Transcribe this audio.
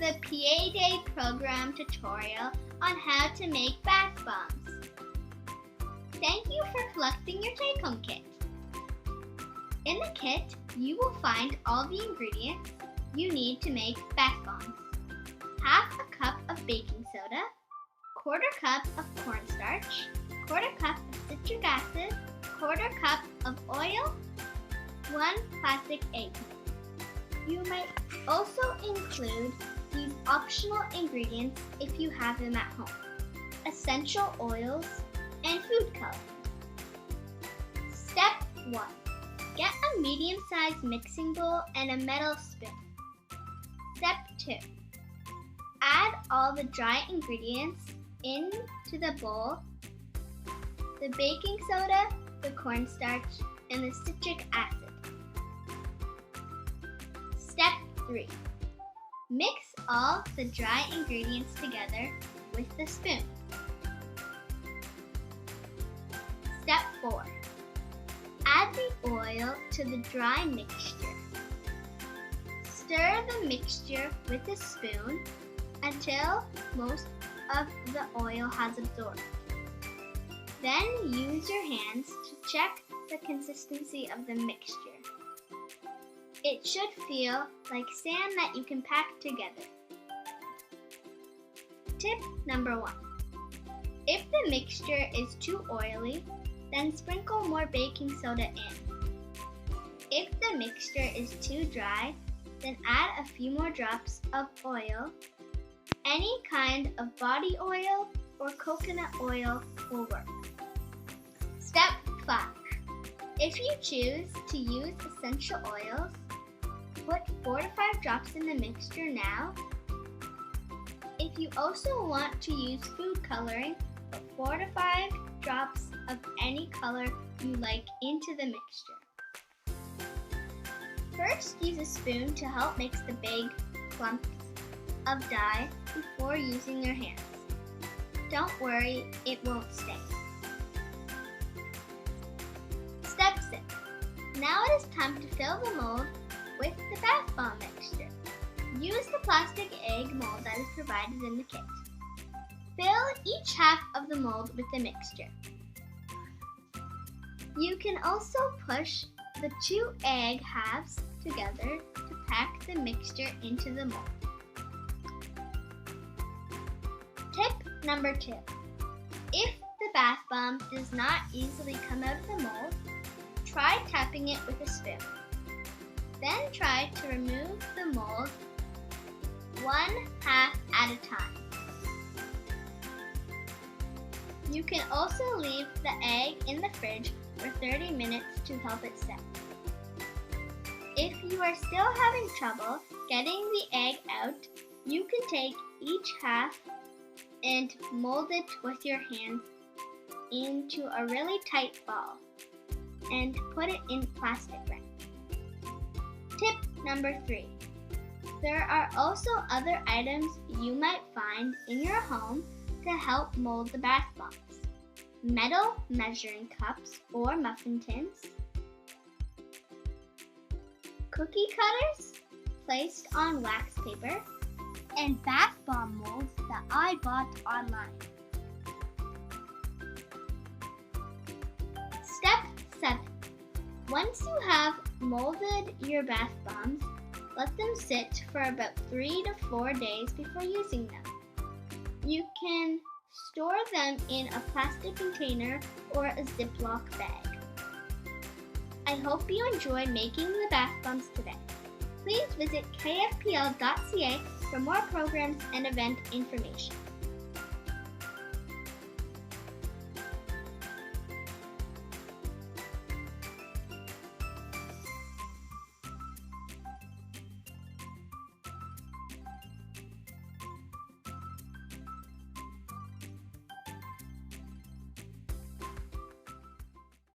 the PA Day program tutorial on how to make bath bombs. Thank you for collecting your take-home kit. In the kit, you will find all the ingredients you need to make bath bombs. Half a cup of baking soda, quarter cup of cornstarch, quarter cup of citric acid, quarter cup of oil, 1 plastic egg. You might also include these optional ingredients if you have them at home: essential oils and food coloring. Step 1. Get a medium-sized mixing bowl and a metal spoon. Step 2. Add all the dry ingredients into the bowl: the baking soda, the cornstarch, and the citric acid. Step 3. Mix all the dry ingredients together with the spoon. Step 4. Add the oil to the dry mixture. Stir the mixture with a spoon until most of the oil has absorbed. Then use your hands to check the consistency of the mixture. It should feel like sand that you can pack together. Tip number 1. If the mixture is too oily, then sprinkle more baking soda in. If the mixture is too dry, then add a few more drops of oil. Any kind of body oil or coconut oil will work. Step 5. If you choose to use essential oils, put 4 to 5 drops in the mixture now. If you also want to use food coloring, put 4 to 5 drops of any color you like into the mixture. First, use a spoon to help mix the big clumps of dye before using your hands. Don't worry, it won't stain. Step 6. Now it is time to fill the mold with the bath bomb mixture. Use the plastic egg mold that is provided in the kit. Fill each half of the mold with the mixture. You can also push the 2 egg halves together to pack the mixture into the mold. Tip number 2. If the bath bomb does not easily come out of the mold, try tapping it with a spoon. Then try to remove the mold 1 half at a time. You can also leave the egg in the fridge for 30 minutes to help it set. If you are still having trouble getting the egg out, you can take each half and mold it with your hands into a really tight ball and put it in plastic wrap. Tip number 3. There are also other items you might find in your home to help mold the bath bombs: metal measuring cups or muffin tins, cookie cutters placed on wax paper, and bath bomb molds that I bought online. Step 7. Once you have molded your bath bombs, let them sit for about 3 to 4 days before using them. You can store them in a plastic container or a Ziploc bag. I hope you enjoyed making the bath bombs today. Please visit kfpl.ca for more programs and event information.